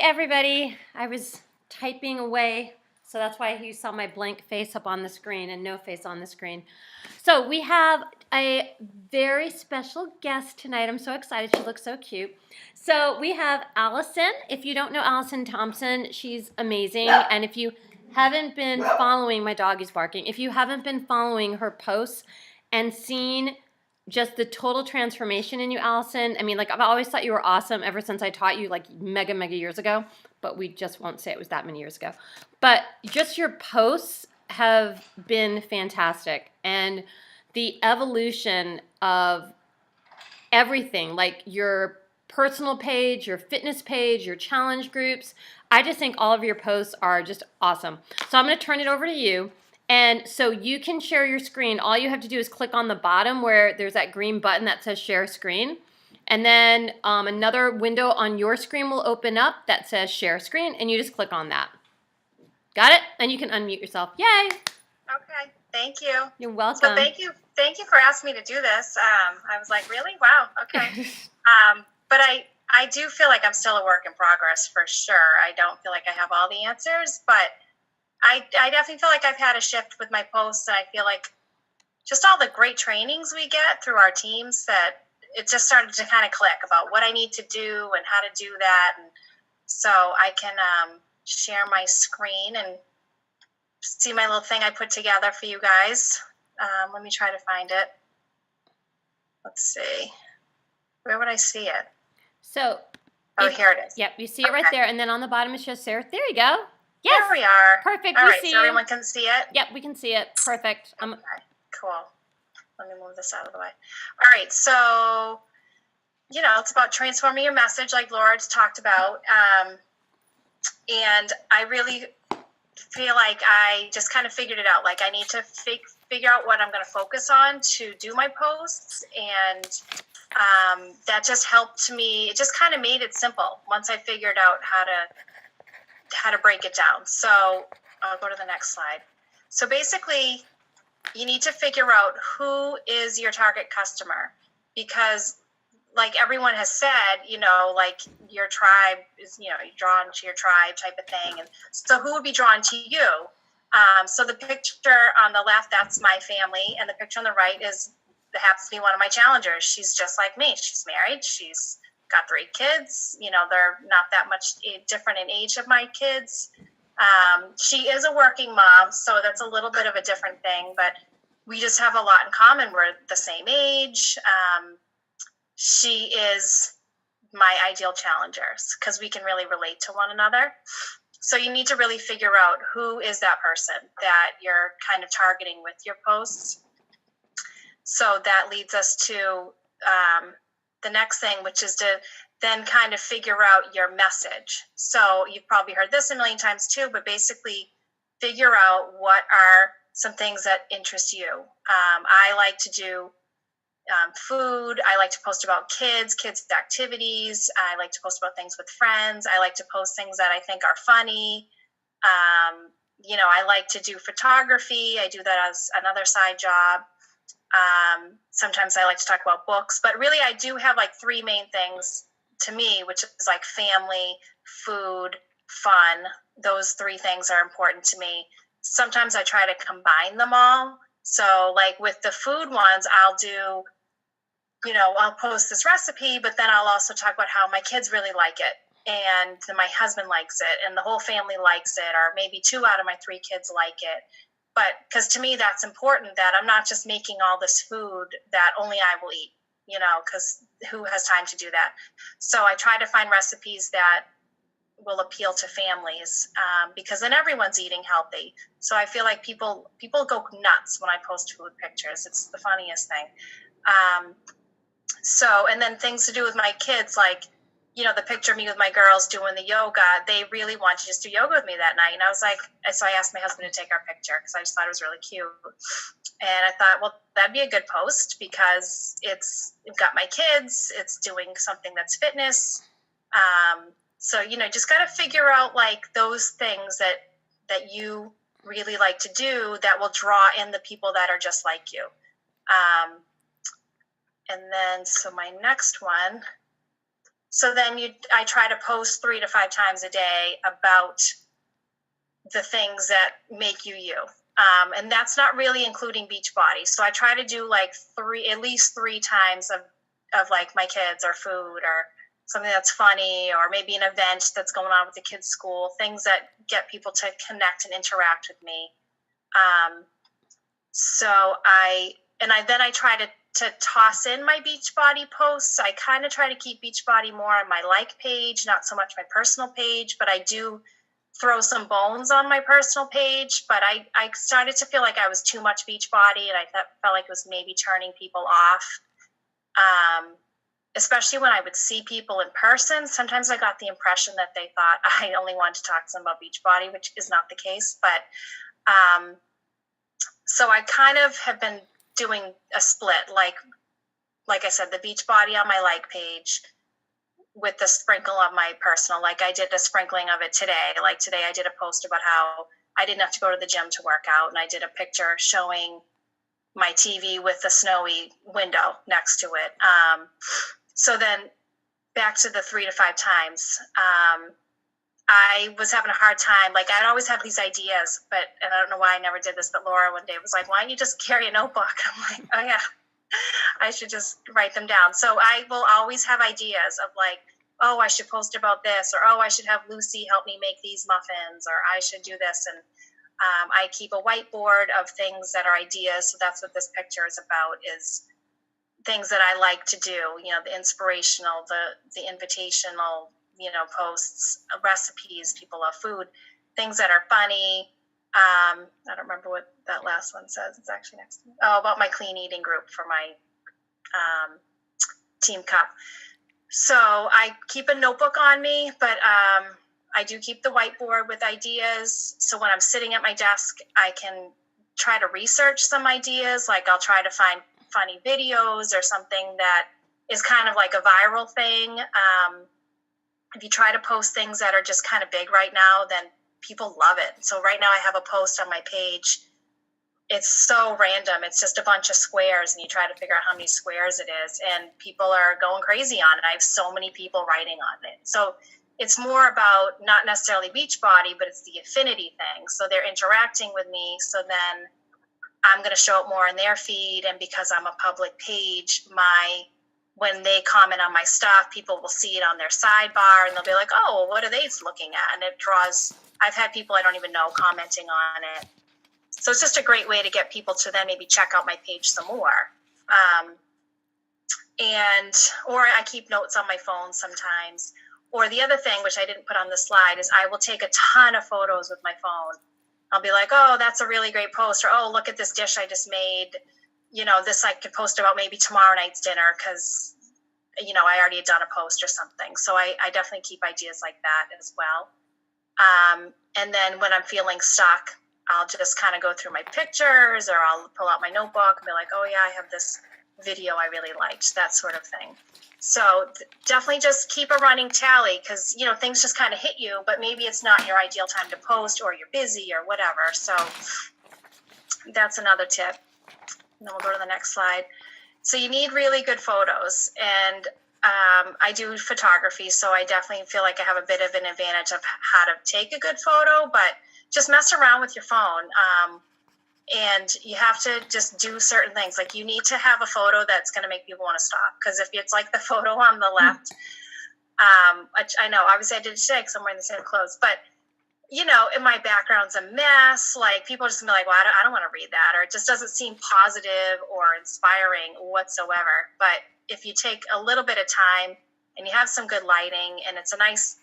everybody. I was typing away, so that's why you saw my blank face up on the screen and no face on the screen. So we have a very special guest tonight. I'm so excited. She looks so cute. So we have Alison. If you don't know Alison Thompson, she's amazing. And if you haven't been following, my dog is barking. If you haven't been following her posts and seen just the total transformation in you, Alison. I mean, like, I've always thought you were awesome ever since I taught you, like, mega years ago. But we just won't say it was that many years ago. But just your posts have been fantastic. And the evolution of everything, like your personal page, your fitness page, your challenge groups, I just think all of your posts are just awesome. So I'm going to turn it over to you. And so you can share your screen. All you have to do is click on the bottom where there's that green button that says share screen. And then another window on your screen will open up that says share screen, and you just click on that. Got it? And you can unmute yourself. Yay! Okay, thank you. You're welcome. So thank you for asking me to do this. I was like, really? Wow, okay. But I do feel like I'm still a work in progress for sure. I don't feel like I have all the answers, but I definitely feel like I've had a shift with my posts. I feel like just all the great trainings we get through our teams that it just started to kind of click about what I need to do and how to do that. And so I can share my screen and see my little thing I put together for you guys. Let me try to find it. Let's see. Where would I see it? So. Here it is. Yep, you see it right there. And then on the bottom it shows Sarah. There you go. Yes. There we are. Perfect. All we right, see so everyone can see it? Yep, we can see it. Perfect. Okay, cool. Let me move this out of the way. All right, so, it's about transforming your message like Laura's talked about. And I really feel like I just kind of figured it out. Like I need to figure out what I'm going to focus on to do my posts. And that just helped me. It just kind of made it simple once I figured out how to break it down. So I'll go to the next slide. So basically, you need to figure out who is your target customer, because like everyone has said, like your tribe is, you're drawn to your tribe type of thing. And so who would be drawn to you? So the picture on the left, that's my family. And the picture on the right happens to be one of my challengers. She's just like me. She's married. She's got 3 kids. They're not that much different in age of my kids. She is a working mom, so that's a little bit of a different thing, but we just have a lot in common. We're the same age. She is my ideal challengers because we can really relate to one another. So you need to really figure out who is that person that you're kind of targeting with your posts. So that leads us to the next thing, which is to then kind of figure out your message. So you've probably heard this a million times too, but basically figure out what are some things that interest you. I like to do food. I like to post about kids activities. I like to post about things with friends. I like to post things that I think are funny. I like to do photography. I do that as another side job. Sometimes I like to talk about books, but really I do have like 3 main things to me, which is like family, food, fun. Those 3 things are important to me. Sometimes I try to combine them all. So like with the food ones, I'll post this recipe, but then I'll also talk about how my kids really like it. And my husband likes it and the whole family likes it, or maybe 2 out of my 3 kids like it. But because to me, that's important that I'm not just making all this food that only I will eat, because who has time to do that? So I try to find recipes that will appeal to families because then everyone's eating healthy. So I feel like people go nuts when I post food pictures. It's the funniest thing. And then things to do with my kids, like, the picture of me with my girls doing the yoga, they really want to just do yoga with me that night. And I was like, so I asked my husband to take our picture because I just thought it was really cute. And I thought, well, that'd be a good post because it's got my kids, it's doing something that's fitness. So, just got to figure out like those things that you really like to do that will draw in the people that are just like you. And then, so my next one. So then I try to post 3 to 5 times a day about the things that make you you. And that's not really including Beachbody. So I try to do like at least 3 times of like my kids or food or something that's funny, or maybe an event that's going on with the kids' school, things that get people to connect and interact with me. Then I try to toss in my Beachbody posts. I kind of try to keep Beachbody more on my like page, not so much my personal page, but I do throw some bones on my personal page. But I started to feel like I was too much Beachbody, and I felt like it was maybe turning people off. Especially when I would see people in person, sometimes I got the impression that they thought I only wanted to talk to them about Beachbody, which is not the case. But so I kind of have been doing a split, like I said, the Beachbody on my like page with the sprinkle of my personal. Like I did a sprinkling of it today. Like today I did a post about how I didn't have to go to the gym to work out, and I did a picture showing my TV with the snowy window next to it. So then back to the 3 to 5 times, I was having a hard time. Like I'd always have these ideas, and I don't know why I never did this, but Laura one day was like, why don't you just carry a notebook? I'm like, oh yeah, I should just write them down. So I will always have ideas of like, oh, I should post about this, or, oh, I should have Lucy help me make these muffins, or I should do this. And I keep a whiteboard of things that are ideas. So that's what this picture is about, is things that I like to do, the inspirational, the invitational, posts, recipes, people love food, things that are funny. I don't remember what that last one says. It's actually next to me. Oh, about my clean eating group for my Team Cup. So I keep a notebook on me, but I do keep the whiteboard with ideas. So when I'm sitting at my desk, I can try to research some ideas. Like I'll try to find funny videos or something that is kind of like a viral thing. If you try to post things that are just kind of big right now, then people love it. So right now I have a post on my page. It's so random. It's just a bunch of squares, and you try to figure out how many squares it is, and people are going crazy on it. I have so many people writing on it. So it's more about not necessarily Beachbody, but it's the affinity thing. So they're interacting with me. So then I'm going to show up more in their feed. And because I'm a public page, when they comment on my stuff, people will see it on their sidebar, and they'll be like, oh, what are they looking at? And it draws, I've had people I don't even know commenting on it. So it's just a great way to get people to then maybe check out my page some more. Or I keep notes on my phone sometimes. Or the other thing, which I didn't put on the slide, is I will take a ton of photos with my phone. I'll be like, oh, that's a really great post. Or, oh, look at this dish I just made. This I could post about maybe tomorrow night's dinner because, I already had done a post or something. So I definitely keep ideas like that as well. And then when I'm feeling stuck, I'll just kind of go through my pictures, or I'll pull out my notebook and be like, oh yeah, I have this video I really liked, that sort of thing. So definitely just keep a running tally, because, things just kind of hit you, but maybe it's not your ideal time to post, or you're busy or whatever. So that's another tip. And then we'll go to the next slide. So you need really good photos, and I do photography, so I definitely feel like I have a bit of an advantage of how to take a good photo, but just mess around with your phone. And you have to just do certain things. Like you need to have a photo that's going to make people want to stop. Because if it's like the photo on the left, which I know, obviously I did it today because I'm wearing the same clothes, but in my background's a mess. Like people are just gonna be like, well, I don't want to read that, or it just doesn't seem positive or inspiring whatsoever. But if you take a little bit of time and you have some good lighting, and it's a nice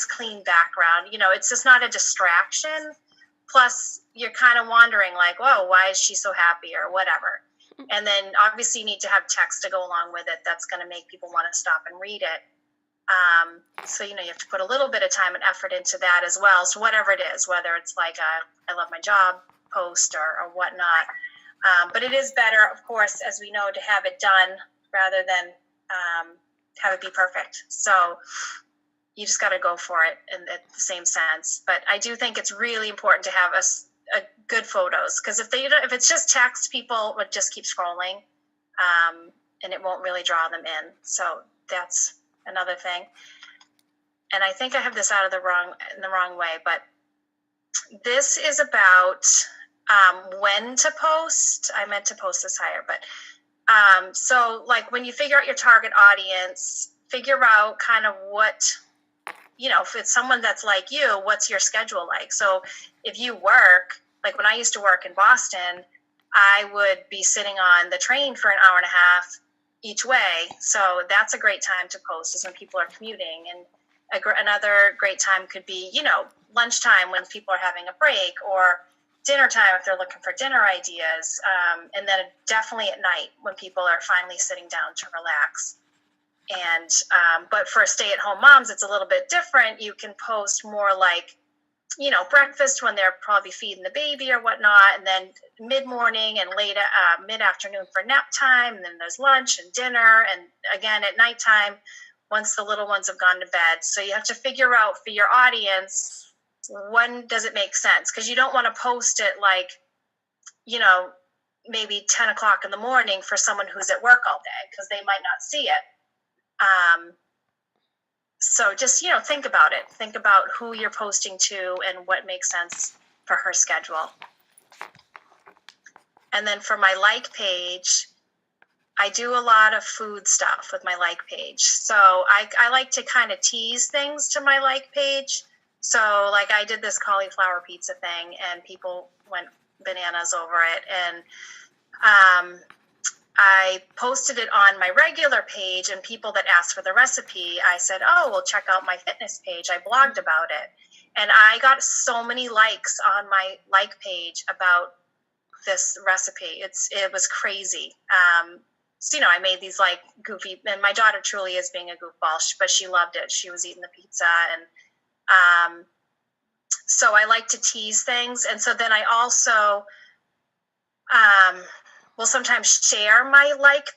clean background, it's just not a distraction. Plus you're kind of wondering like, whoa, why is she so happy, or whatever. And then obviously you need to have text to go along with it. That's going to make people want to stop and read it. So, you have to put a little bit of time and effort into that as well. So whatever it is, whether it's like I love my job post or whatnot. But it is better, of course, as we know, to have it done rather than have it be perfect. So you just got to go for it in the same sense. But I do think it's really important to have a good photos, because if it's just text, people would just keep scrolling, and it won't really draw them in. So that's another thing. And I think I have this in the wrong way, but this is about when to post. I meant to post this higher, but so like when you figure out your target audience, figure out kind of what, if it's someone that's like you, what's your schedule like? So if you work, like when I used to work in Boston, I would be sitting on the train for an hour and a half each way. So that's a great time to post, is when people are commuting. And another great time could be, lunchtime when people are having a break, or dinner time if they're looking for dinner ideas. And then definitely at night when people are finally sitting down to relax. And but for stay-at-home moms, it's a little bit different. You can post more like, breakfast when they're probably feeding the baby or whatnot, and then mid-morning and late mid-afternoon for nap time, and then there's lunch and dinner, and again at nighttime once the little ones have gone to bed. So you have to figure out for your audience, when does it make sense? Because you don't want to post it like, maybe 10 o'clock in the morning for someone who's at work all day, because they might not see it. So just, think about it. Think about who you're posting to and what makes sense for her schedule. And then for my like page, I do a lot of food stuff with my like page. So I like to kind of tease things to my like page. So like I did this cauliflower pizza thing and people went bananas over it. And I posted it on my regular page, and people that asked for the recipe, I said, oh, well, check out my fitness page. I blogged about it. And I got so many likes on my like page about this recipe. It was crazy. So, I made these like goofy, and my daughter truly is being a goofball, but she loved it. She was eating the pizza. And so I like to tease things. And so then I also will sometimes share my like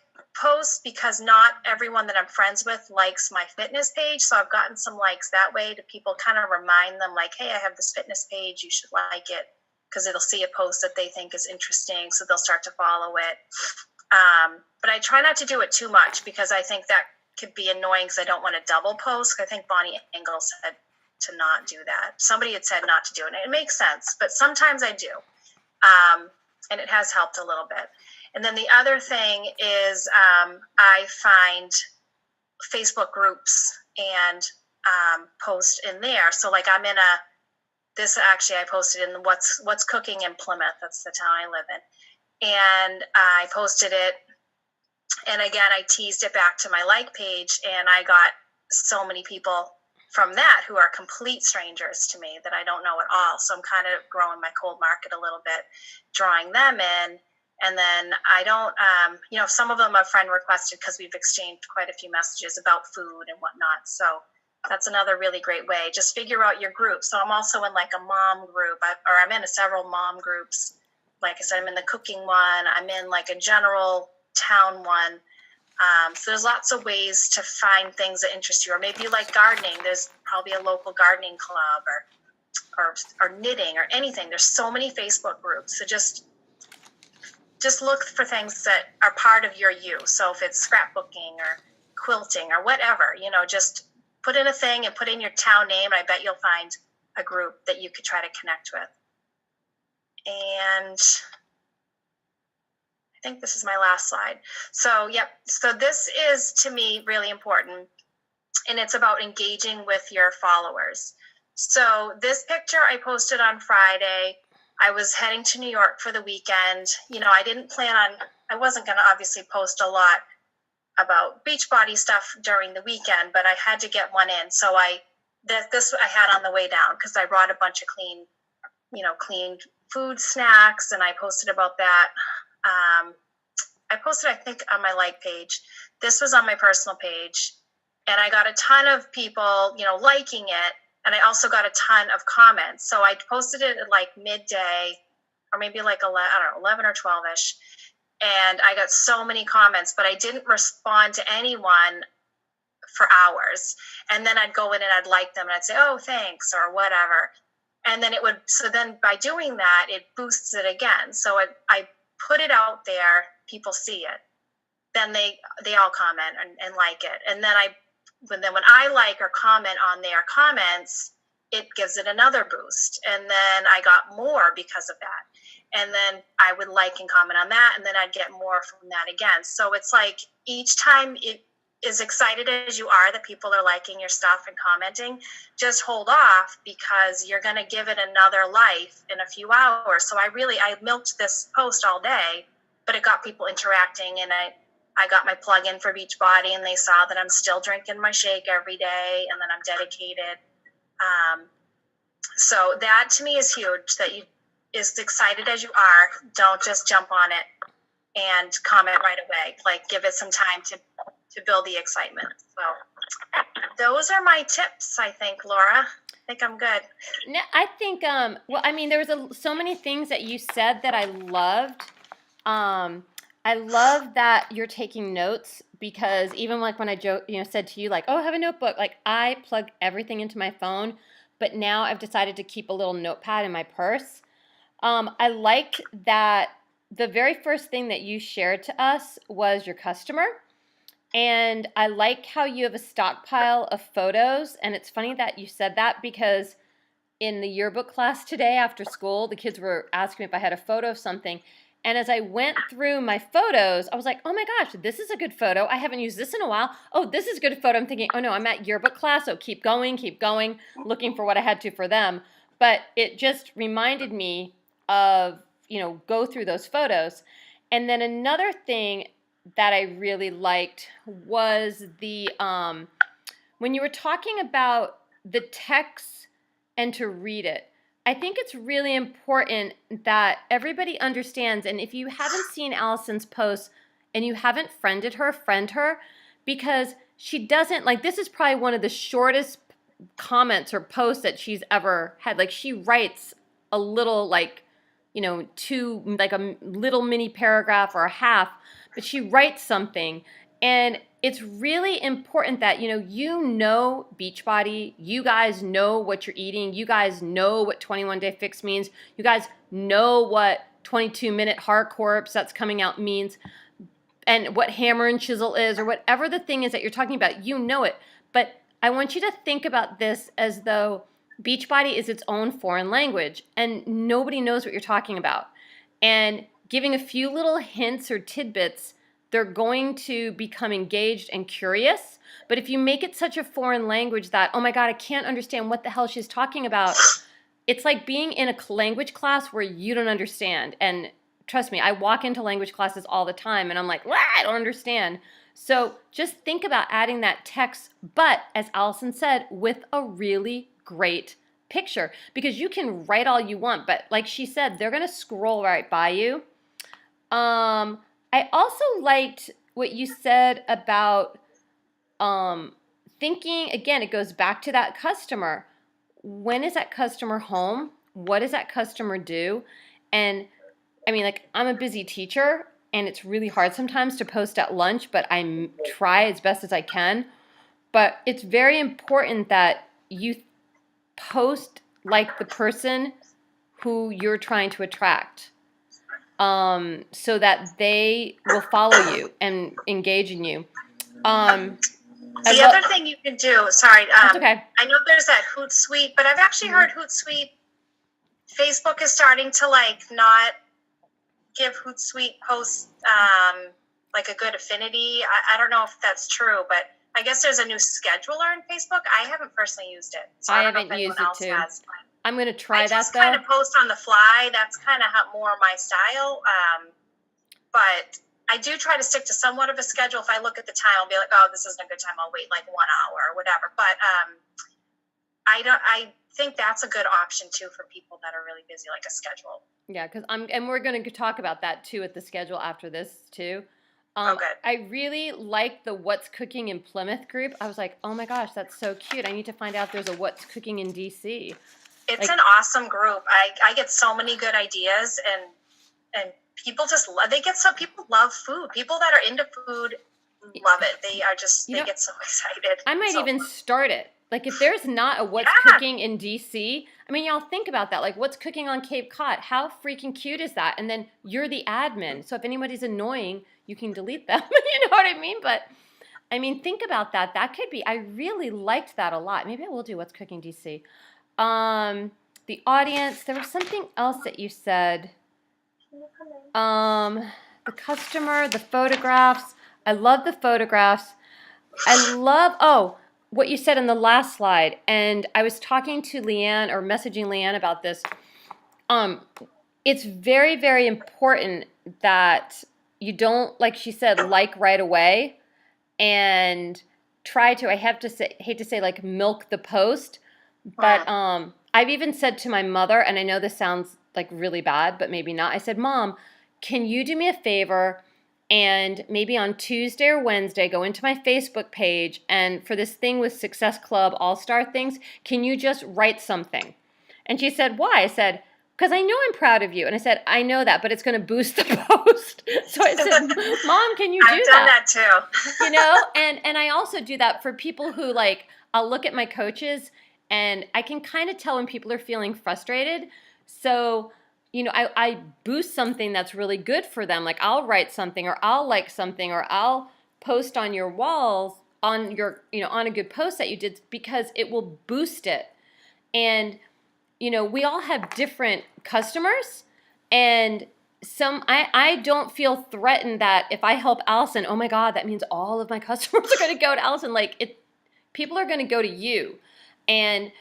posts, because not everyone that I'm friends with likes my fitness page. So I've gotten some likes that way to people, kind of remind them like, hey, I have this fitness page, you should like it, because it'll see a post that they think is interesting. So they'll start to follow it. But I try not to do it too much, because I think that could be annoying, because I don't want to double post. I think Bonnie Engel said to not do that. Somebody had said not to do it. And it makes sense, but sometimes I do. And it has helped a little bit. And then the other thing is I find Facebook groups and post in there. So like I'm in I posted in What's Cooking in Plymouth. That's the town I live in. And I posted it. And again, I teased it back to my like page, and I got so many people from that who are complete strangers to me that I don't know at all. So I'm kind of growing my cold market a little bit, drawing them in. And then I don't, some of them a friend requested, because we've exchanged quite a few messages about food and whatnot. So that's another really great way. Just figure out your group. So I'm also in like a mom group, I'm in several mom groups. Like I said, I'm in the cooking one. I'm in like a general town one. So there's lots of ways to find things that interest you. Or maybe you like gardening. There's probably a local gardening club or knitting or anything. There's so many Facebook groups. So just look for things that are part of your you. So if it's scrapbooking or quilting or whatever, just put in a thing and put in your town name. I bet you'll find a group that you could try to connect with. And I think this is my last slide. So, yep. So this is, to me, really important. And it's about engaging with your followers. So this picture I posted on Friday. I was heading to New York for the weekend. I wasn't going to obviously post a lot about Beachbody stuff during the weekend, but I had to get one in. So this I had on the way down, because I brought a bunch of clean food snacks, and I posted about that. I posted, I think, on my like page. This was on my personal page, and I got a ton of people, liking it. And I also got a ton of comments. So I posted it at like midday, or maybe like 11 or 12ish. And I got so many comments, but I didn't respond to anyone for hours. And then I'd go in and I'd like them, and I'd say, oh, thanks, or whatever. And then so then by doing that, it boosts it again. So I put it out there, people see it. Then they all comment and like it. And then I when I like or comment on their comments, it gives it another boost. And then I got more because of that. And then I would like and comment on that, and then I'd get more from that again. So it's like each time, it as excited as you are that people are liking your stuff and commenting, just hold off, because you're going to give it another life in a few hours. So I milked this post all day, but it got people interacting, and I got my plug in for Beachbody, and they saw that I'm still drinking my shake every day, and that I'm dedicated. So that to me is huge, that you, as excited as you are, don't just jump on it and comment right away. Like, give it some time to build the excitement. So those are my tips, I think, Laura. I think I'm good. No, I think, well, I mean, there was so many things that you said that I loved. I love that you're taking notes, because even like when I said to you, like, oh, have a notebook, like I plug everything into my phone, but now I've decided to keep a little notepad in my purse. I liked that the very first thing that you shared to us was your customer. And I like how you have a stockpile of photos. And it's funny that you said that, because in the yearbook class today after school, the kids were asking me if I had a photo of something. And as I went through my photos, I was like, oh my gosh, this is a good photo. I haven't used this in a while. Oh, this is a good photo. I'm thinking, oh no, I'm at yearbook class. So keep going, looking for what I had to for them. But it just reminded me of, go through those photos. And then another thing that I really liked was the, when you were talking about the text and to read it. I think it's really important that everybody understands, and if you haven't seen Alison's posts and you haven't friended her, friend her, because she doesn't, like, this is probably one of the shortest comments or posts that she's ever had. Like, she writes a little, like, like a little mini paragraph or a half, but she writes something. And it's really important that, Beachbody, you guys know what you're eating. You guys know what 21-day fix means. You guys know what 22-minute hardcore that's coming out means, and what hammer and chisel is, or whatever the thing is that you're talking about, you know it. But I want you to think about this as though Beachbody is its own foreign language, and nobody knows what you're talking about. And giving a few little hints or tidbits, they're going to become engaged and curious. But if you make it such a foreign language that, oh my God, I can't understand what the hell she's talking about, it's like being in a language class where you don't understand. And trust me, I walk into language classes all the time and I'm like, I don't understand. So just think about adding that text, but as Alison said, with a really great picture, because you can write all you want, but like she said, they're going to scroll right by you. I also liked what you said about thinking, again, it goes back to that customer. When is that customer home? What does that customer do? And I mean, like, I'm a busy teacher, and it's really hard sometimes to post at lunch, but I try as best as I can. But it's very important that you post like the person who you're trying to attract, so that they will follow you and engage in you. The other thing you can do, sorry, okay. I know there's that Hootsuite, but I've actually heard Hootsuite, Facebook is starting to not give Hootsuite posts like a good affinity. I don't know if that's true, but I guess there's a new scheduler in Facebook. I haven't personally used it, so I haven't used it too. I'm going to try that, though. I just kind of post on the fly. That's kind of more my style. But I do try to stick to somewhat of a schedule. If I look at the time, I'll be like, oh, this isn't a good time. I'll wait like 1 hour or whatever. But I think that's a good option too for people that are really busy, like a schedule. Yeah, and we're going to talk about that too at the schedule after this too. Okay. I really like the What's Cooking in Plymouth group. I was like, oh my gosh, that's so cute. I need to find out if there's a What's Cooking in DC. It's an awesome group. I get so many good ideas, and people just love. People love food. People that are into food love it. They are just they get so excited. I might even start it. Like, if there's not a What's Cooking in DC, I mean, y'all think about that. Like, What's Cooking on Cape Cod? How freaking cute is that? And then you're the admin. So if anybody's annoying, you can delete them. You know what I mean? But I mean, think about that. That could be, I really liked that a lot. Maybe I will do What's Cooking DC. The audience, there was something else that you said. The customer, the photographs. I love the photographs. I love, what you said in the last slide. And I was talking to Leanne or messaging Leanne about this. It's very, very important that you don't, like she said, like right away and try to, I have to say, hate to say like milk the post, but I've even said to my mother, and I know this sounds like really bad, but maybe not. I said, Mom, can you do me a favor and maybe on Tuesday or Wednesday go into my Facebook page and for this thing with Success Club All-Star things, can you just write something? And she said, why? I said, because I know I'm proud of you. And I said, I know that, but it's going to boost the post. So I said, Mom, can you do that? I've done that too. You know, and I also do that for people who like, I'll look at my coaches and I can kind of tell when people are feeling frustrated. So, you know, I boost something that's really good for them. Like I'll write something or I'll like something or I'll post on your walls on your, you know, on a good post that you did because it will boost it. And, you know, we all have different customers and I don't feel threatened that if I help Alison, oh my God, that means all of my customers are going to go to Alison. Like people are going to go to you. And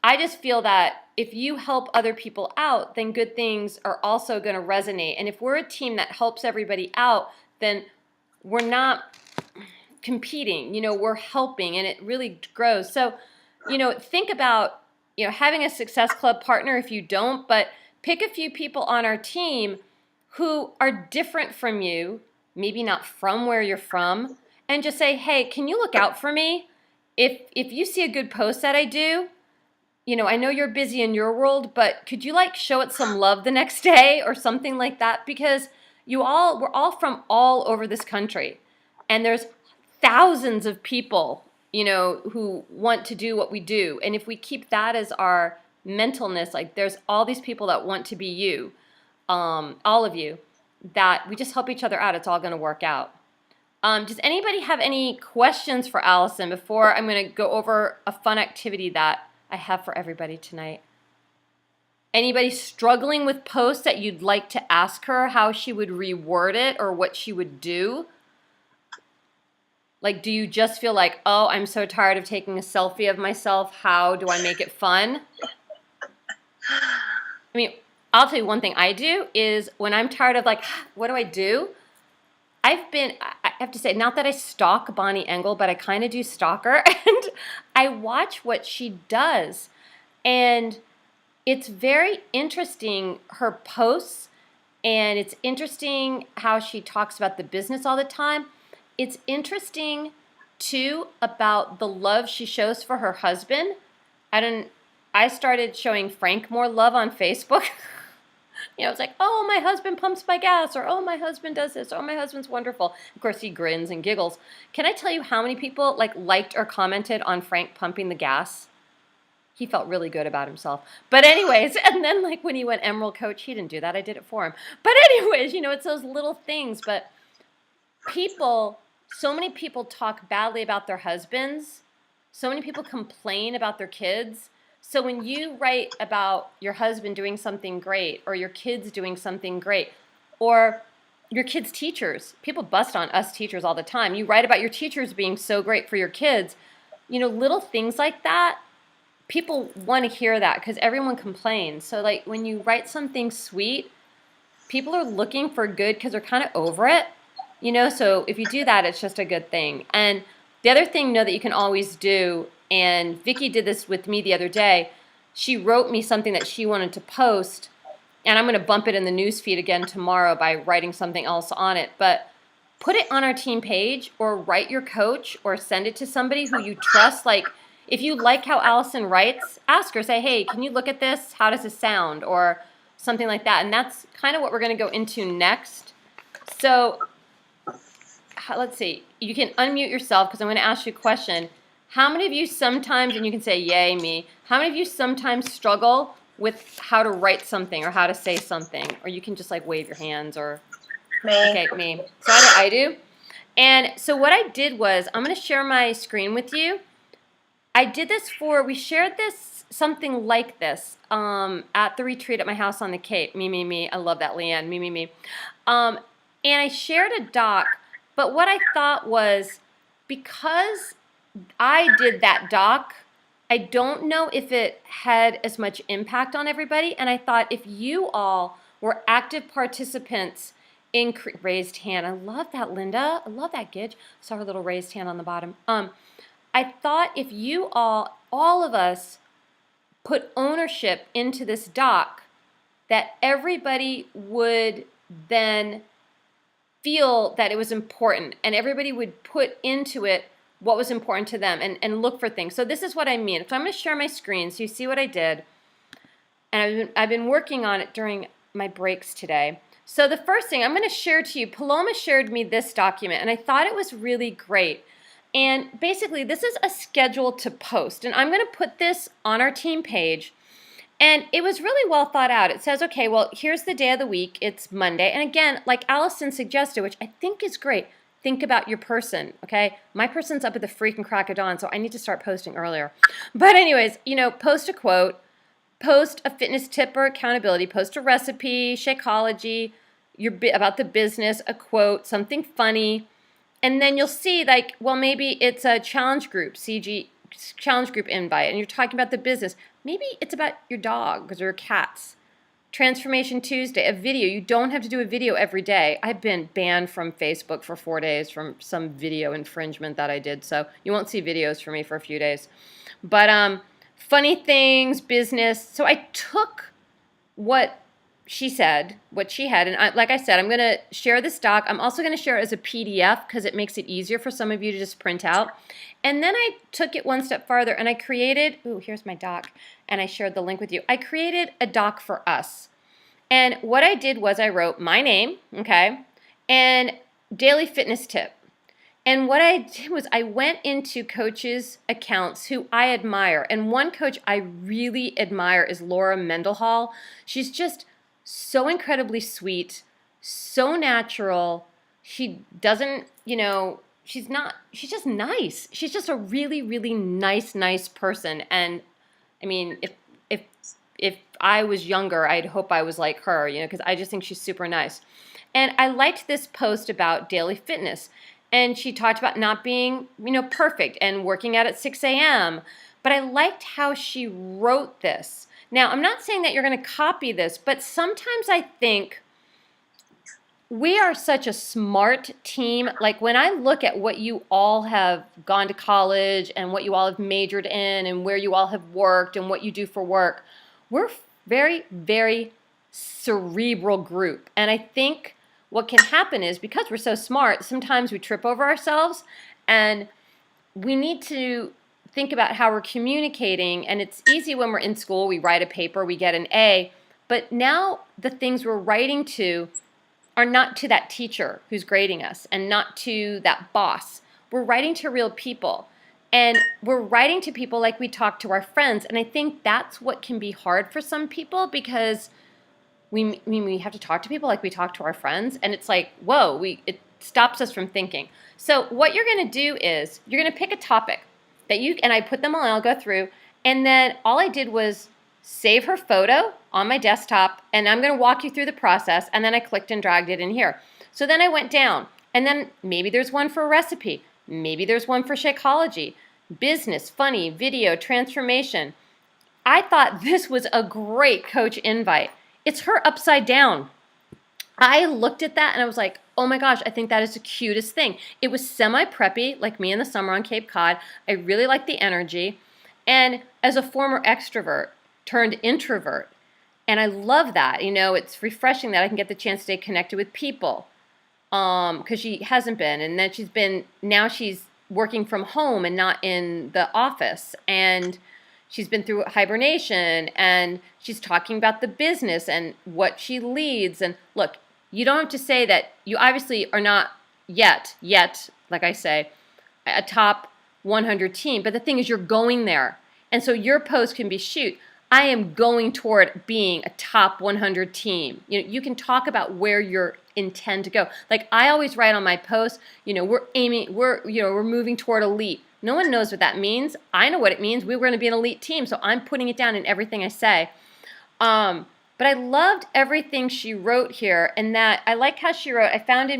I just feel that if you help other people out, then good things are also going to resonate. And if we're a team that helps everybody out, then we're not competing, you know, we're helping and it really grows. So, you know, think about, you know, having a Success Club partner if you don't, but pick a few people on our team who are different from you, maybe not from where you're from, and just say, hey, can you look out for me? If you see a good post that I do, you know, I know you're busy in your world, but could you like show it some love the next day or something like that? Because we're all from all over this country and there's thousands of people, you know, who want to do what we do. And if we keep that as our mentalness, like there's all these people that want to be you, all of you, that we just help each other out. It's all going to work out. Does anybody have any questions for Alison before I'm going to go over a fun activity that I have for everybody tonight? Anybody struggling with posts that you'd like to ask her how she would reword it or what she would do? Like, do you just feel like, oh, I'm so tired of taking a selfie of myself. How do I make it fun? I mean, I'll tell you one thing I do is when I'm tired of like, what do I do? I have to say, not that I stalk Bonnie Engel, but I kind of do stalk her, and I watch what she does. And it's very interesting, her posts, and it's interesting how she talks about the business all the time. It's interesting, too, about the love she shows for her husband. I started showing Frank more love on Facebook. You know, it's like, oh, my husband pumps my gas, or oh, my husband does this, or oh, my husband's wonderful. Of course, he grins and giggles. Can I tell you how many people like liked or commented on Frank pumping the gas? He felt really good about himself. But anyways, and then like when he went Emerald Coach, he didn't do that. I did it for him. But anyways, you know, it's those little things. But so many people talk badly about their husbands. So many people complain about their kids. So when you write about your husband doing something great or your kids doing something great or your kids' teachers, people bust on us teachers all the time. You write about your teachers being so great for your kids. You know, little things like that, people want to hear that because everyone complains. So like when you write something sweet, people are looking for good because they're kind of over it. You know, so if you do that, it's just a good thing. And the other thing, you know, that you can always do, and Vicki did this with me the other day, she wrote me something that she wanted to post, and I'm going to bump it in the news feed again tomorrow by writing something else on it, but put it on our team page or write your coach or send it to somebody who you trust. Like if you like how Alison writes, ask her, say, hey, can you look at this? How does this sound? Or something like that. And that's kind of what we're going to go into next. So let's see, you can unmute yourself because I'm going to ask you a question. How many of you sometimes, and you can say, yay, me, how many of you sometimes struggle with how to write something or how to say something? Or you can just like wave your hands or, Me. okay, me. So I do. And so what I did was, I'm going to share my screen with you. I did this we shared this, something like this, at the retreat at my house on the Cape. Me. I love that, Leanne. Me. And I shared a doc, but what I thought was, because I did that doc, I don't know if it had as much impact on everybody. And I thought if you all were active participants in raised hand. I love that, Linda. I love that, Gidge. Saw her little raised hand on the bottom. I thought if you all of us put ownership into this doc, that everybody would then feel that it was important, and everybody would put into it what was important to them and look for things. So this is what I mean. So I'm going to share my screen so you see what I did. And I've been working on it during my breaks today. So the first thing I'm going to share to you, Paloma shared me this document, and I thought it was really great. And basically, this is a schedule to post. And I'm going to put this on our team page. And it was really well thought out. It says, okay, well, here's the day of the week. It's Monday. And again, like Alison suggested, which I think is great, think about your person, okay? My person's up at the freaking crack of dawn, so I need to start posting earlier. But anyways, post a quote, post a fitness tip or accountability, post a recipe, Shakeology, about the business, a quote, something funny. And then you'll see, like, well, maybe it's a challenge group, CG, challenge group invite, and you're talking about the business. Maybe it's about your dogs or your cats. Transformation Tuesday, a video. You don't have to do a video every day. I've been banned from Facebook for 4 days from some video infringement that I did, so you won't see videos from me for a few days. But funny things, business. So I took what she said, what she had, and like I said, I'm going to share this doc. I'm also going to share it as a PDF because it makes it easier for some of you to just print out. And then I took it one step farther and I created, here's my doc, and I shared the link with you. I created a doc for us. And what I did was I wrote my name, okay, and daily fitness tip. And what I did was I went into coaches' accounts who I admire. And one coach I really admire is Laura Mendenhall. She's just so incredibly sweet, so natural. She doesn't, she's just nice. She's just a really, really nice person. And I mean, if I was younger, I'd hope I was like her, because I just think she's super nice. And I liked this post about daily fitness. And she talked about not being, perfect and working out at 6 a.m. But I liked how she wrote this. Now, I'm not saying that you're going to copy this, but sometimes I think we are such a smart team. Like when I look at what you all have gone to college and what you all have majored in and where you all have worked and what you do for work, we're very, very cerebral group. And I think what can happen is because we're so smart, sometimes we trip over ourselves, and we need to think about how we're communicating. And it's easy when we're in school, we write a paper, we get an A, but now the things we're writing to are not to that teacher who's grading us and not to that boss. We're writing to real people, and we're writing to people like we talk to our friends. And I think that's what can be hard for some people, because we have to talk to people like we talk to our friends, and it's like, whoa, it stops us from thinking. So what you're going to do is you're going to pick a topic that and I put them all, I'll go through, and then all I did was save her photo on my desktop, and I'm going to walk you through the process, and then I clicked and dragged it in here. So then I went down, and then maybe there's one for a recipe, maybe there's one for Shakeology, business, funny, video, transformation. I thought this was a great coach invite. It's her upside down. I looked at that and I was like, oh my gosh, I think that is the cutest thing. It was semi-preppy, like me in the summer on Cape Cod. I really liked the energy. And as a former extrovert turned introvert, and I love that. It's refreshing that I can get the chance to stay connected with people, because she hasn't been. And then now she's working from home and not in the office. And she's been through hibernation, and she's talking about the business and what she leads. And look, you don't have to say that you obviously are not yet, like I say, a top 100 team. But the thing is, you're going there. And so your post can be, shoot, I am going toward being a top 100 team. You can talk about where you're intend to go. Like I always write on my post, we're moving toward elite. No one knows what that means. I know what it means. We're going to be an elite team, so I'm putting it down in everything I say. But I loved everything she wrote here, and that I like how she wrote. I found that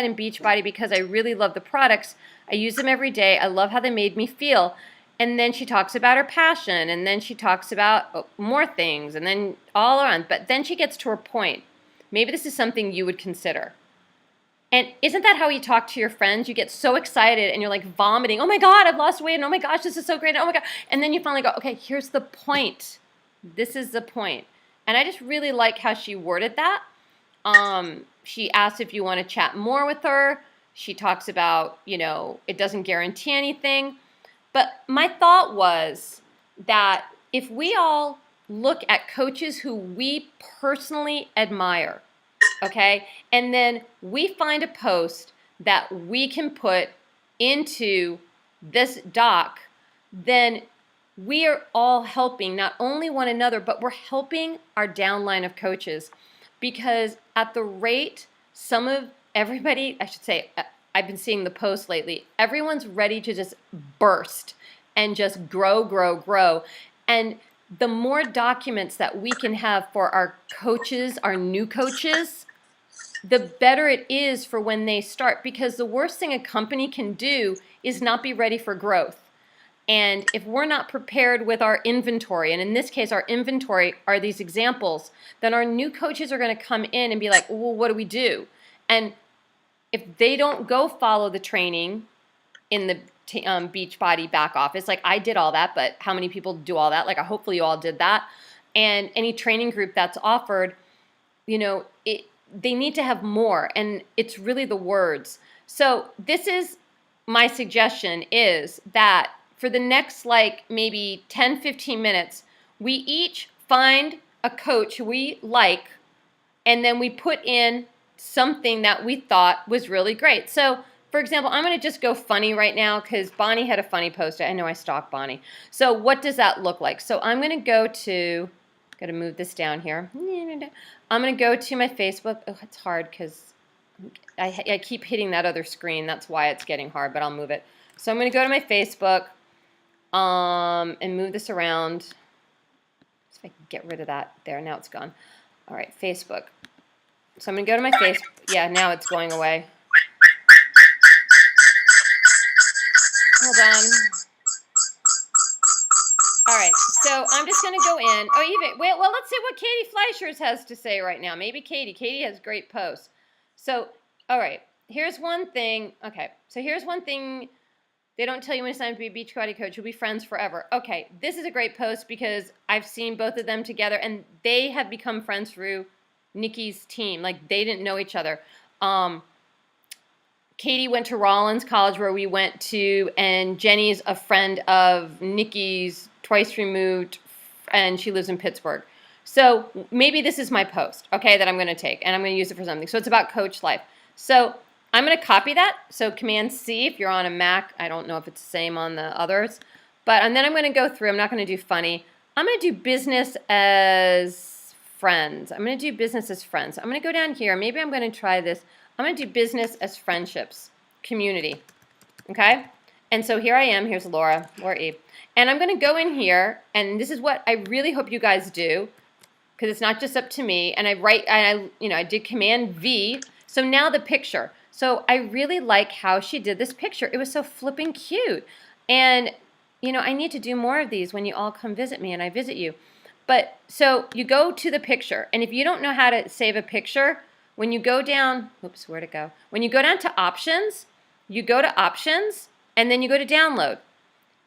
in Beachbody because I really love the products. I use them every day. I love how they made me feel. And then she talks about her passion, and then she talks about more things, and then all around. But then she gets to her point. Maybe this is something you would consider. And isn't that how you talk to your friends? You get so excited and you're like vomiting. Oh my God, I've lost weight. And oh my gosh, this is so great. And oh my God. And then you finally go, okay, here's the point. This is the point. And I just really like how she worded that. She asks if you want to chat more with her. She talks about, it doesn't guarantee anything. But my thought was that if we all look at coaches who we personally admire, okay, and then we find a post that we can put into this doc, then we are all helping not only one another, but we're helping our downline of coaches. Because at the rate I've been seeing the posts lately, everyone's ready to just burst and just grow. And the more documents that we can have for our coaches, our new coaches, the better it is for when they start. Because the worst thing a company can do is not be ready for growth. And if we're not prepared with our inventory, and in this case, our inventory are these examples, then our new coaches are going to come in and be like, well, what do we do? And if they don't go follow the training in the Beachbody back office, like I did all that, but how many people do all that? Like hopefully you all did that. And any training group that's offered, they need to have more. And it's really the words. So this is my suggestion, is that for the next maybe 10, 15 minutes, we each find a coach we like, and then we put in something that we thought was really great. So, for example, I'm going to just go funny right now because Bonnie had a funny post. I know I stalk Bonnie. So what does that look like? So I'm going to move this down here. I'm going to go to my Facebook. Oh, it's hard because I keep hitting that other screen. That's why it's getting hard, but I'll move it. So I'm going to go to my Facebook. And move this around. See if I can get rid of that there. Now it's gone. All right, Facebook. So I'm going to go to my Facebook. Yeah, now it's going away. Hold on. All right, so I'm just going to go in. Well, let's see what Katie Fleischers has to say right now. Maybe Katie. Katie has great posts. So, all right, here's one thing. Okay, so here's one thing. They don't tell you when it's time to be a Beachbody coach. You'll be friends forever. Okay, this is a great post because I've seen both of them together, and they have become friends through Nikki's team. Like, they didn't know each other. Katie went to Rollins College, where we went to, and Jenny's a friend of Nikki's, twice removed, and she lives in Pittsburgh. So maybe this is my post, okay, that I'm going to take, and I'm going to use it for something. So it's about coach life. So I'm going to copy that. So Command-C if you're on a Mac. I don't know if it's the same on the others. And then I'm going to go through. I'm not going to do funny. I'm going to do business as friends. I'm going to do business as friends. I'm going to go down here. Maybe I'm going to try this. I'm going to do business as friendships, community. Okay? And so here I am. Here's Laura E. And I'm going to go in here. And this is what I really hope you guys do, because it's not just up to me. And I did Command-V. So now the picture. So I really like how she did this picture. It was so flipping cute. And, I need to do more of these when you all come visit me and I visit you. But so you go to the picture. And if you don't know how to save a picture, when you go down, where'd it go? When you go down to options, you go to options and then you go to download.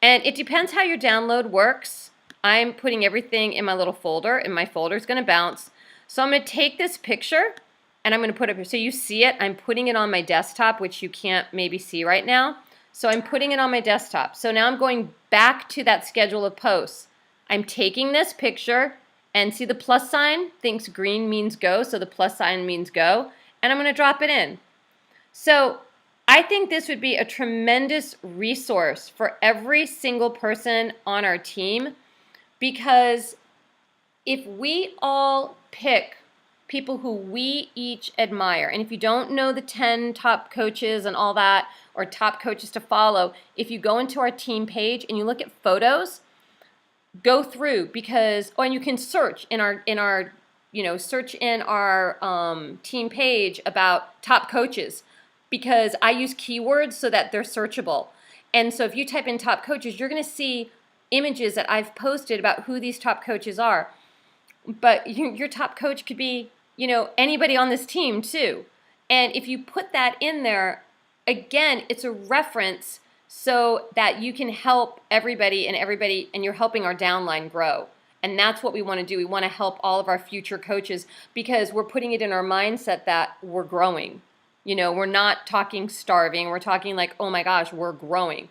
And it depends how your download works. I'm putting everything in my little folder, and my folder is going to bounce. So I'm going to take this picture, and I'm going to put it up here. So you see it. I'm putting it on my desktop, which you can't maybe see right now. So I'm putting it on my desktop. So now I'm going back to that schedule of posts. I'm taking this picture, and see the plus sign thinks green means go, so the plus sign means go, and I'm going to drop it in. So I think this would be a tremendous resource for every single person on our team, because if we all pick people who we each admire. And if you don't know the 10 top coaches and all that, or top coaches to follow, if you go into our team page and you look at photos, go through, because, and you can search in our search in our team page about top coaches, because I use keywords so that they're searchable. And so if you type in top coaches, you're going to see images that I've posted about who these top coaches are. But your top coach could be, anybody on this team too. And if you put that in there, again, it's a reference so that you can help everybody, and you're helping our downline grow. And that's what we want to do. We want to help all of our future coaches, because we're putting it in our mindset that we're growing. We're not talking starving. We're talking like, oh my gosh, we're growing.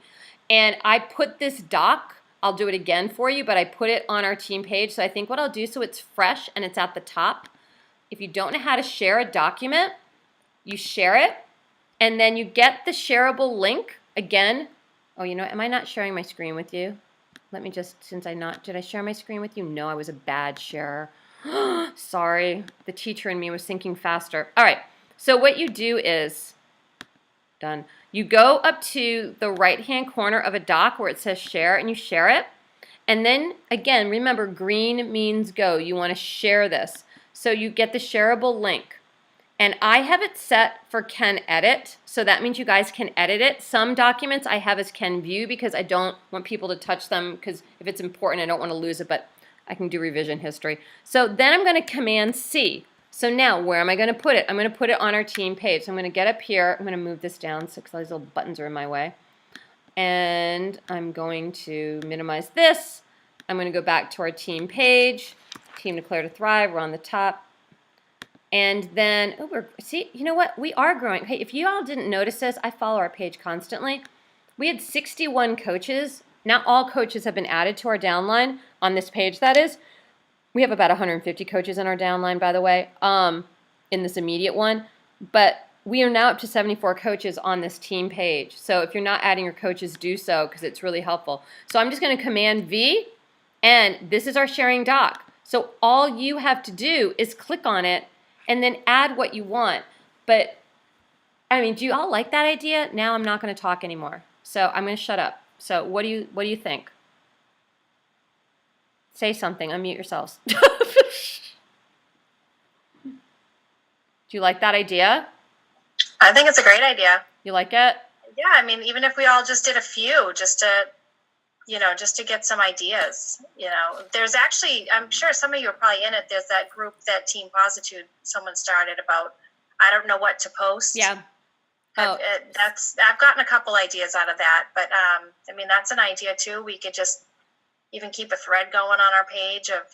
And I put this doc, I'll do it again for you, but I put it on our team page. So I think what I'll do, so it's fresh and it's at the top. If you don't know how to share a document, you share it, and then you get the shareable link again. Oh, am I not sharing my screen with you? Let me just, did I share my screen with you? No, I was a bad sharer. Sorry, the teacher in me was thinking faster. All right, so what you do is, done. You go up to the right-hand corner of a doc where it says share, and you share it. And then, again, remember, green means go. You want to share this. So you get the shareable link. And I have it set for can edit, so that means you guys can edit it. Some documents I have as can view, because I don't want people to touch them, because if it's important, I don't want to lose it, but I can do revision history. So then I'm going to Command C. So now, where am I going to put it? I'm going to put it on our team page. So I'm going to get up here. I'm going to move this down because all these little buttons are in my way. And I'm going to minimize this. I'm going to go back to our team page. Team Declare to Thrive. We're on the top. And then, see, you know what? We are growing. Hey, if you all didn't notice this, I follow our page constantly. We had 61 coaches. Now all coaches have been added to our downline on this page, that is. We have about 150 coaches in our downline, by the way, in this immediate one. But we are now up to 74 coaches on this team page. So if you're not adding your coaches, do so, because it's really helpful. So I'm just going to Command V, and this is our sharing doc. So all you have to do is click on it and then add what you want. But, do you all like that idea? Now I'm not going to talk anymore. So I'm going to shut up. So what do you think? Say something. Unmute yourselves. Do you like that idea? I think it's a great idea. You like it? Yeah, even if we all just did a few, just to get some ideas. There's actually, I'm sure some of you are probably in it. There's that group, that Team Positude, someone started about, I don't know what to post. Yeah. I've gotten a couple ideas out of that, but that's an idea too. We could just even keep a thread going on our page of,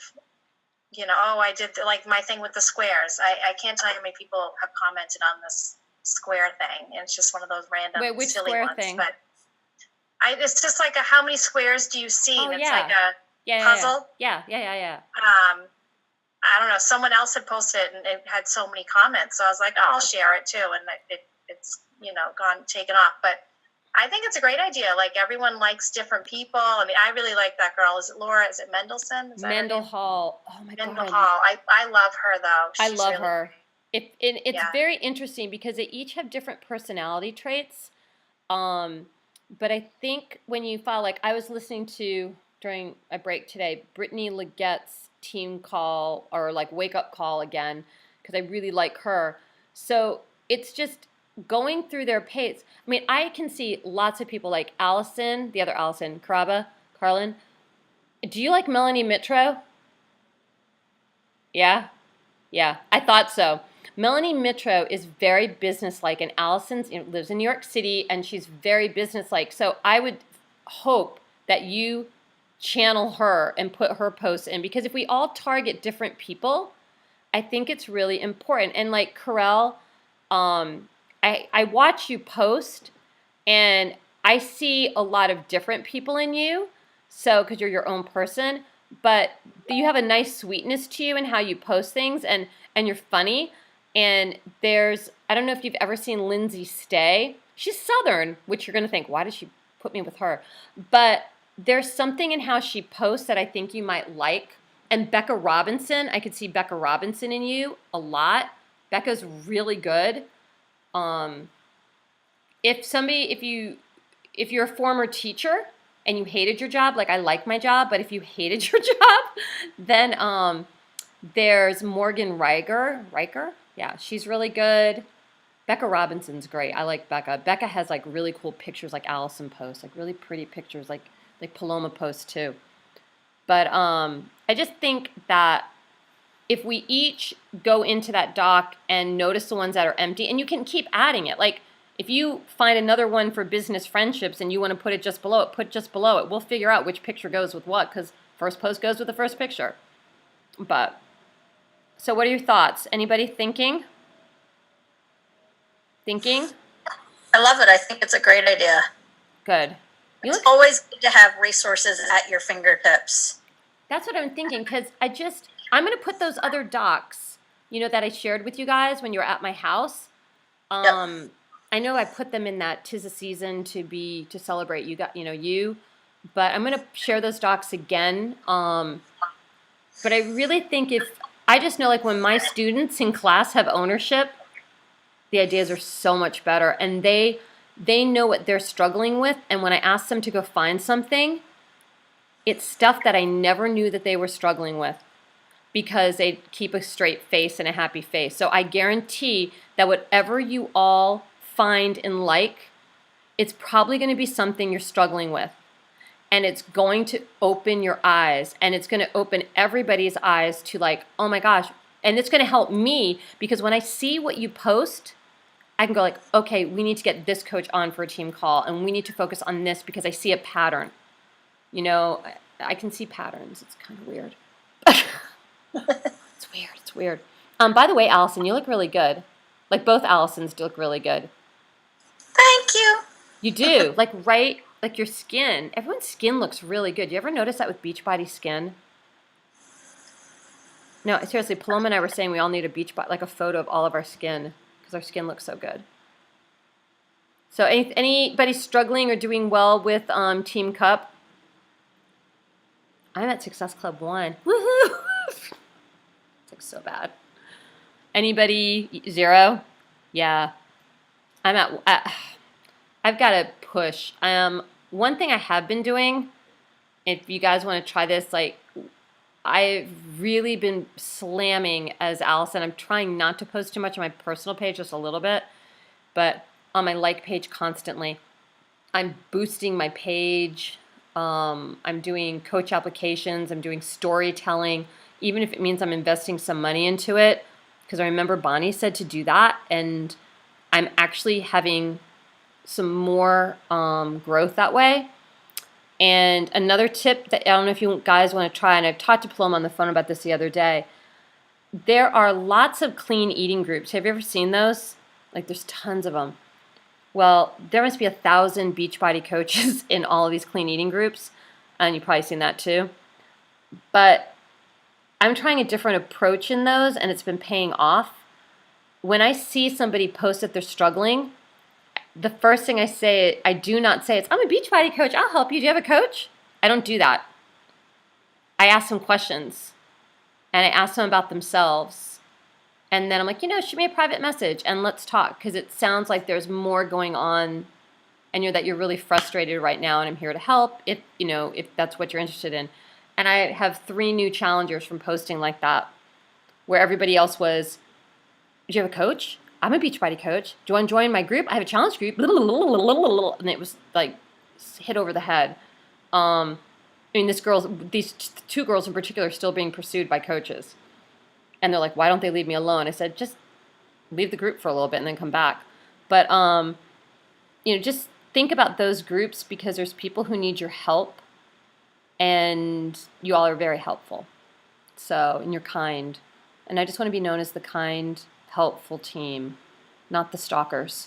I did like my thing with the squares. I can't tell you how many people have commented on this square thing. And it's just one of those random which silly square ones. Thing? But it's just like how many squares do you see? Oh, It's like a puzzle. Yeah. I don't know. Someone else had posted it, and it had so many comments. So I was like, oh, I'll share it too. And it's taken off. But I think it's a great idea. Like, everyone likes different people. I really like that girl. Is it Laura? Is it Mendelson? Mendel Hall. Oh my God. Mendel Hall. I love her though. I love her. It's very interesting because they each have different personality traits. But I think when you follow, like I was listening to during a break today, Brittany Leggette's team call, or like wake up call again, because I really like her. So it's just going through their page. I can see lots of people like Alison, the other Alison, Carlin. Do you like Melanie Mitro? Yeah? Yeah, I thought so. Melanie Mitro is very businesslike, and Alison lives in New York City, and she's very businesslike. So I would hope that you channel her and put her posts in, because if we all target different people, I think it's really important. And like Carell, I watch you post, and I see a lot of different people in you, so because you're your own person, but you have a nice sweetness to you in how you post things, and you're funny. And I don't know if you've ever seen Lindsay Stay. She's Southern, which you're going to think, why did she put me with her? But there's something in how she posts that I think you might like. And Becca Robinson, I could see Becca Robinson in you a lot. Becca's really good. If you're a former teacher and you hated your job, like I like my job, but if you hated your job, then there's Morgan Riker. Yeah, she's really good. Becca Robinson's great. I like Becca. Becca has like really cool pictures like Alison posts, like really pretty pictures like Paloma posts too. But I just think that if we each go into that doc and notice the ones that are empty, and you can keep adding it. Like if you find another one for business friendships and you want to put it just below it, put just below it. We'll figure out which picture goes with what, because first post goes with the first picture. But, so what are your thoughts? Anybody thinking? I love it. I think it's a great idea. Good. It's always good to have resources at your fingertips. That's what I'm thinking, because I'm going to put those other docs, that I shared with you guys when you were at my house. Yep. I know I put them in that 'tis a season to celebrate you, but I'm going to share those docs again. But I really think I just know like when my students in class have ownership, the ideas are so much better, and they know what they're struggling with. And when I ask them to go find something, it's stuff that I never knew that they were struggling with, because they keep a straight face and a happy face. So I guarantee that whatever you all find and like, it's probably going to be something you're struggling with. And it's going to open your eyes, and it's going to open everybody's eyes to like, oh my gosh. And it's going to help me, because when I see what you post, I can go like, okay, we need to get this coach on for a team call, and we need to focus on this because I see a pattern. I can see patterns. It's kind of weird. It's weird. By the way, Allison, you look really good. Like both Allisons look really good. Thank you. You do. Like your skin. Everyone's skin looks really good. You ever notice that with Beachbody skin? No, seriously, Paloma and I were saying we all need a Beachbody, like a photo of all of our skin, because our skin looks so good. So anybody struggling or doing well with Team Cup? I'm at Success Club 1. Woohoo! It's like so bad. Anybody 0? Yeah. I've got to push. One thing I have been doing, if you guys want to try this, like I've really been slamming, as Allison, I'm trying not to post too much on my personal page, just a little bit, but on my like page constantly. I'm boosting my page. I'm doing coach applications. I'm doing storytelling, even if it means I'm investing some money into it, because I remember Bonnie said to do that, and I'm actually having some more growth that way. And another tip that I don't know if you guys want to try, and I talked to Paloma on the phone about this the other day, there are lots of clean eating groups. Have you ever seen those? Like there's tons of them. Well, there must be 1,000 Beachbody coaches in all of these clean eating groups, and you've probably seen that too. But I'm trying a different approach in those, and it's been paying off. When I see somebody post that they're struggling, the first thing I do not say, I'm a Beachbody coach, I'll help you. Do you have a coach? I don't do that. I ask them questions, and I ask them about themselves. And then I'm like, shoot me a private message and let's talk, because it sounds like there's more going on, and that you're really frustrated right now, and I'm here to help if that's what you're interested in. And I have 3 new challengers from posting like that, where everybody else was, do you have a coach? I'm a Beachbody coach. Do you want to join my group? I have a challenge group. And it was like hit over the head. These 2 girls in particular are still being pursued by coaches. And they're like, why don't they leave me alone? I said, just leave the group for a little bit and then come back. But, just think about those groups, because there's people who need your help, and you all are very helpful. So, and you're kind. And I just want to be known as the kind, helpful team, not the stalkers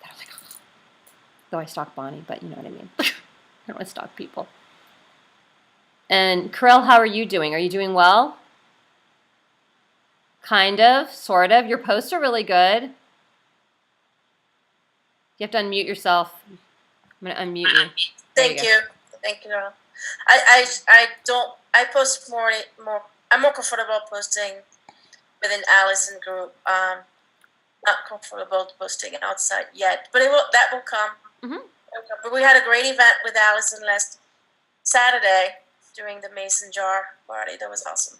that are like, oh. Though I stalk Bonnie, but you know what I mean. I don't want to stalk people. And Carell, how are you doing? Are you doing well? Kind of, sort of. Your posts are really good. You have to unmute yourself. I'm going to unmute you. Thank you. Thank you. I post more I'm more comfortable posting within Alison group. Not comfortable posting outside yet, but that will come. Mhm. But we had a great event with Alison last Saturday during the Mason jar party. That was awesome.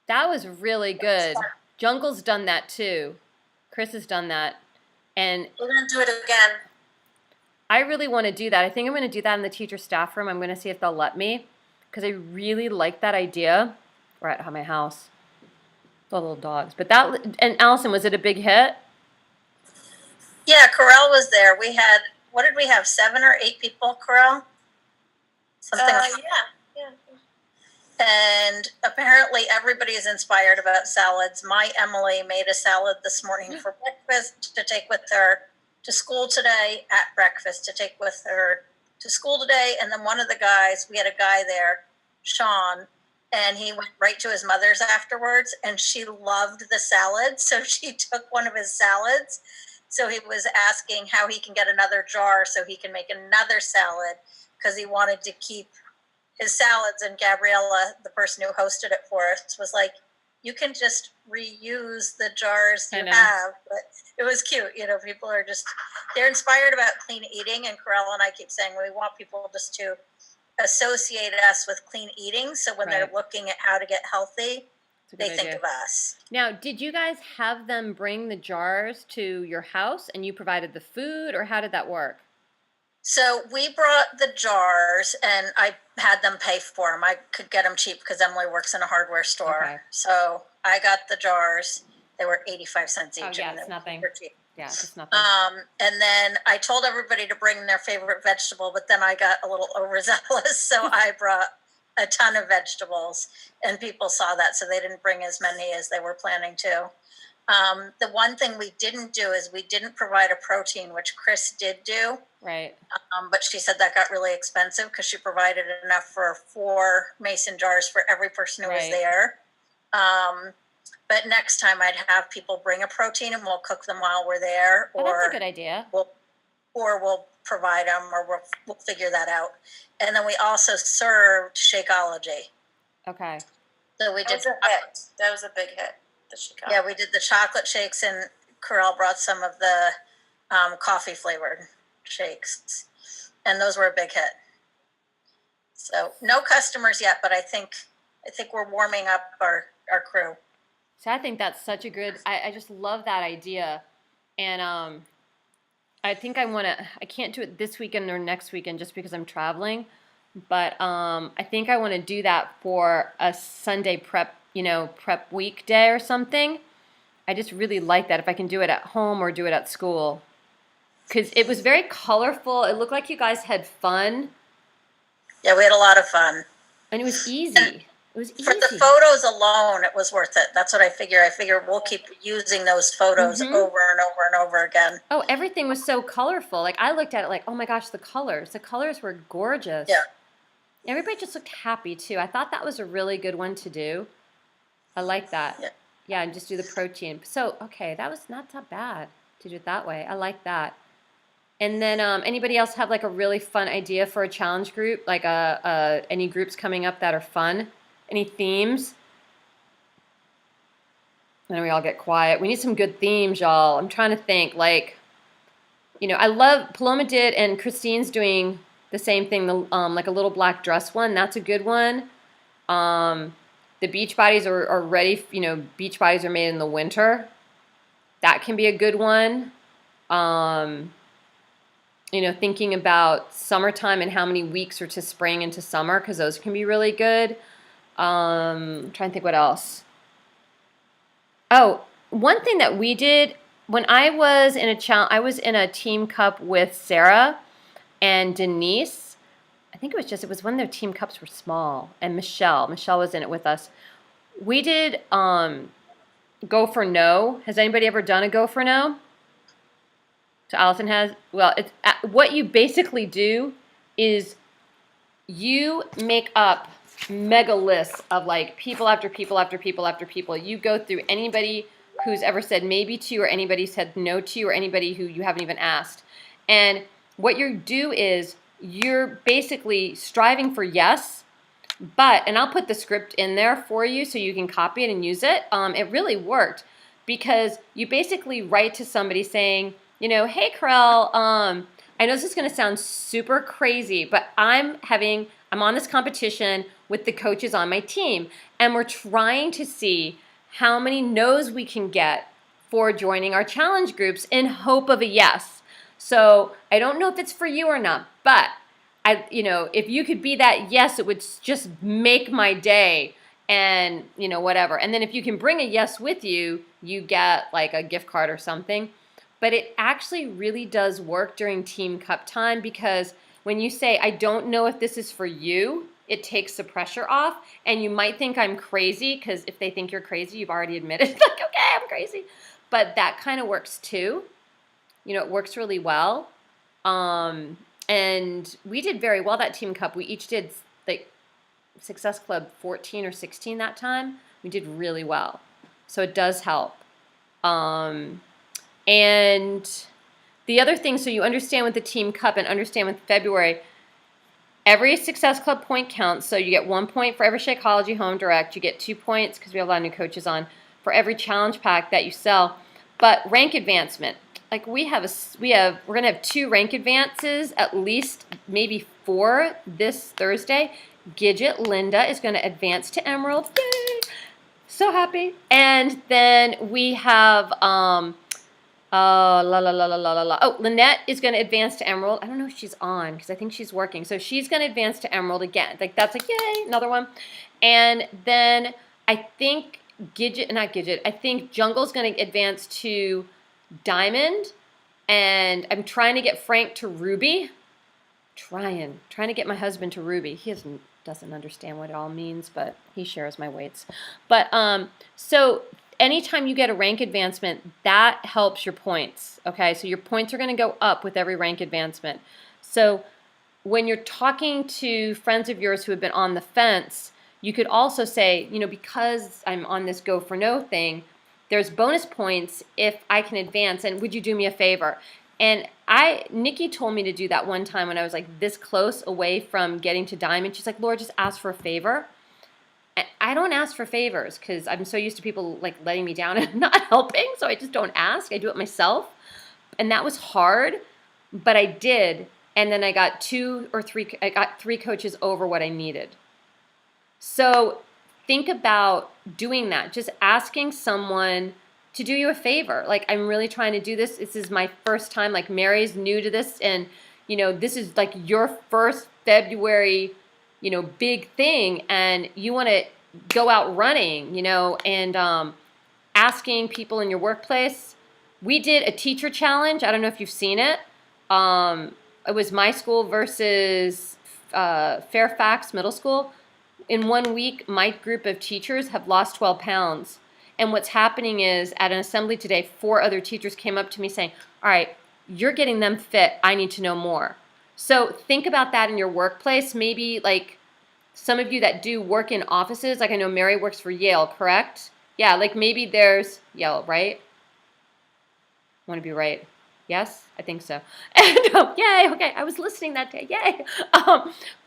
That was really good. Jungle's done that too. Chris has done that. And We're going to do it again. I really want to do that. I think I'm going to do that in the teacher staff room. I'm going to see if they'll let me because I really like that idea. We're at my house. The little dogs. But that, and Allison, was it a big hit? Yeah, Corel was there. We had, what did we have, 7 or 8 people, Corel? Something like that. Yeah. And apparently everybody is inspired about salads. My Emily made a salad this morning for breakfast to take with her to school today, at breakfast to take with her to school today. And then one of the guys, we had a guy there, Sean, and he went right to his mother's afterwards, and she loved the salad. So she took one of his salads. So he was asking how he can get another jar so he can make another salad because he wanted to keep his salads. And Gabriella, the person who hosted it for us, was like, you can just reuse the jars you have. But it was cute. You know, people are just, they're inspired about clean eating. And Corella and I keep saying we want people just to associate us with clean eating. So when they're looking at how to get healthy, they think of us. Now, did you guys have them bring the jars to your house and you provided the food, or how did that work? So we brought the jars and I had them pay for them. I could get them cheap because Emily works in a hardware store. Okay. So I got the jars. They were 85 cents each. Oh, yeah, it's nothing. Cheap. Yeah, it's nothing. And then I told everybody to bring their favorite vegetable, but then I got a little overzealous. So I brought a ton of vegetables and people saw that. So they didn't bring as many as they were planning to. The one thing we didn't do is we didn't provide a protein, which Chris did do. Right. But she said that got really expensive because she provided enough for 4 mason jars for every person who was there. But next time I'd have people bring a protein and we'll cook them while we're there. Oh, that's a good idea. We'll provide them, or we'll figure that out. And then we also served Shakeology. Okay. So we did. That was a big hit. Yeah, we did the chocolate shakes, and Corel brought some of the coffee flavored shakes, and those were a big hit. So no customers yet, but I think we're warming up our crew. So I think that's such a good. I just love that idea, and I think I can't do it this weekend or next weekend just because I'm traveling, but I think I want to do that for a Sunday prep weekday or something. I just really like that if I can do it at home or do it at school. Because it was very colorful. It looked like you guys had fun. Yeah, we had a lot of fun. And it was easy. For the photos alone, it was worth it. That's what I figure. I figure we'll keep using those photos over and over and over again. Oh, everything was so colorful. Like, I looked at it like, oh my gosh, the colors. The colors were gorgeous. Yeah. Everybody just looked happy, too. I thought that was a really good one to do. I like that. Yeah, and just do the protein. So, okay, that was not that bad to do it that way. I like that. And then anybody else have like a really fun idea for a challenge group? Like any groups coming up that are fun? Any themes? And then we all get quiet. We need some good themes, y'all. I'm trying to think. Like, I love Paloma did, and Christine's doing the same thing. The like a little black dress one. That's a good one. The beach bodies are ready. Beach bodies are made in the winter. That can be a good one. Thinking about summertime and how many weeks are to spring into summer, because those can be really good. I'm trying to think what else. Oh, one thing that we did when I was in I was in a team cup with Sarah and Denise. I think it was when their team cups were small, and Michelle was in it with us. We did go for no. Has anybody ever done a go for no? So Allison has. Well, it's what you basically do is you make up mega lists of like people after people after people after people. You go through anybody who's ever said maybe to you, or anybody said no to you, or anybody who you haven't even asked. And what you do is you're basically striving for yes, and I'll put the script in there for you so you can copy it and use it. It really worked because you basically write to somebody saying, hey, Carell, I know this is going to sound super crazy, but I'm on this competition with the coaches on my team, and we're trying to see how many no's we can get for joining our challenge groups in hope of a yes. So I don't know if it's for you or not, but if you could be that yes, it would just make my day, and whatever. And then if you can bring a yes with you, you get like a gift card or something. But it actually really does work during Team Cup time, because when you say, I don't know if this is for you, it takes the pressure off. And you might think I'm crazy, because if they think you're crazy, you've already admitted, like, okay, I'm crazy. But that kind of works too. It works really well. And we did very well that Team Cup. We each did like Success Club 14 or 16 that time. We did really well. So it does help. And the other thing, so you understand with the Team Cup and understand with February, every Success Club point counts. So you get 1 point for every Shakeology Home Direct. You get 2 points, because we have a lot of new coaches on, for every challenge pack that you sell. But rank advancement, like we're gonna have 2 rank advances, at least maybe 4 this Thursday. Gidget Linda is going to advance to Emerald. Yay! So happy. And then we have Lynette is going to advance to Emerald. I don't know if she's on, because I think she's working. So she's going to advance to Emerald again. Like, that's like, yay, another one. And then I think I think Jungle's going to advance to Diamond. And I'm trying to get Frank to Ruby. Trying to get my husband to Ruby. He doesn't understand what it all means, but he shares my weights. But so anytime you get a rank advancement, that helps your points. Okay, so your points are going to go up with every rank advancement. So when you're talking to friends of yours who have been on the fence, you could also say, because I'm on this go for no thing, there's bonus points if I can advance, and would you do me a favor? And Nikki told me to do that one time when I was like this close away from getting to Diamond. She's like, Laura, just ask for a favor. And I don't ask for favors because I'm so used to people like letting me down and not helping, so I just don't ask. I do it myself. And that was hard, but I did. And then I got 3 coaches over what I needed. So think about doing that, just asking someone to do you a favor. Like, I'm really trying to do this. This is my first time. Like, Mary's new to this, and this is like your first February, big thing, and you want to go out running, and asking people in your workplace. We did a teacher challenge. I don't know if you've seen it. It was my school versus Fairfax Middle School. In 1 week, my group of teachers have lost 12 pounds. And what's happening is, at an assembly today, 4 other teachers came up to me saying, all right, you're getting them fit. I need to know more. So think about that in your workplace. Maybe like some of you that do work in offices, like I know Mary works for Yale, correct? Yeah, like maybe there's Yale, right? Want to be right? Yes, I think so. And yay, okay, I was listening that day, yay.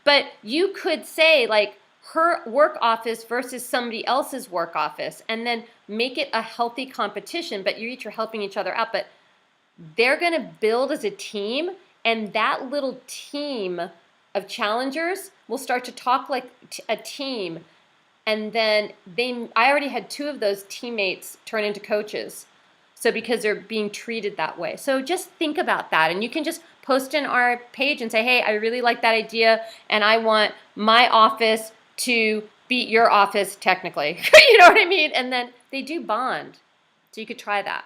But you could say like, her work office versus somebody else's work office, and then make it a healthy competition, but you each are helping each other out. But they're going to build as a team, and that little team of challengers will start to talk like a team. And then I already had 2 of those teammates turn into coaches. So because they're being treated that way. So just think about that, and you can just post in our page and say, hey, I really like that idea, and I want my office to beat your office technically. You know what I mean? And then they do bond. So you could try that.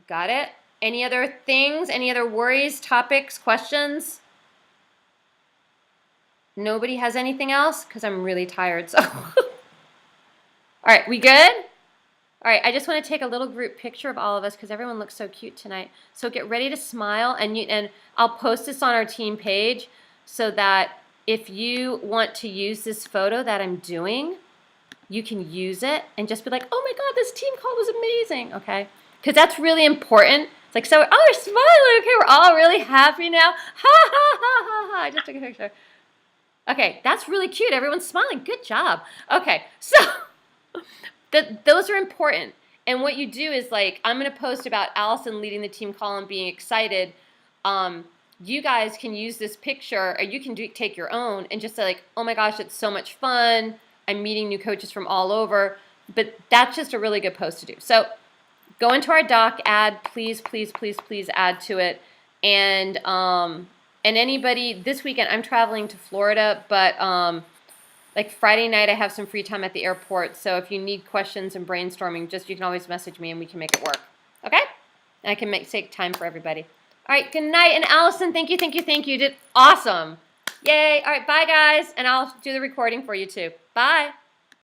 Got it? Any other things? Any other worries, topics, questions? Nobody has anything else? Because I'm really tired, so. All right, we good? All right, I just want to take a little group picture of all of us because everyone looks so cute tonight. So get ready to smile, and I'll post this on our team page so that if you want to use this photo that I'm doing, you can use it and just be like, oh my God, this team call was amazing, okay? Because that's really important. It's like, so, oh, we're smiling, okay, we're all really happy now. Ha, ha, ha, ha, ha. I just took a picture. Okay, that's really cute. Everyone's smiling. Good job. Okay, so those are important. And what you do is, like, I'm going to post about Alison leading the team call and being excited. You guys can use this picture, or you can take your own and just say, like, oh my gosh, it's so much fun. I'm meeting new coaches from all over. But that's just a really good post to do. So go into our doc, add, please, please, please, please add to it. And anybody, this weekend, I'm traveling to Florida, but like Friday night, I have some free time at the airport. So if you need questions and brainstorming, you can always message me and we can make it work. Okay? And I can take time for everybody. All right, good night. And Alison, thank you, thank you, thank you. You did awesome. Yay. All right, bye, guys. And I'll do the recording for you, too. Bye.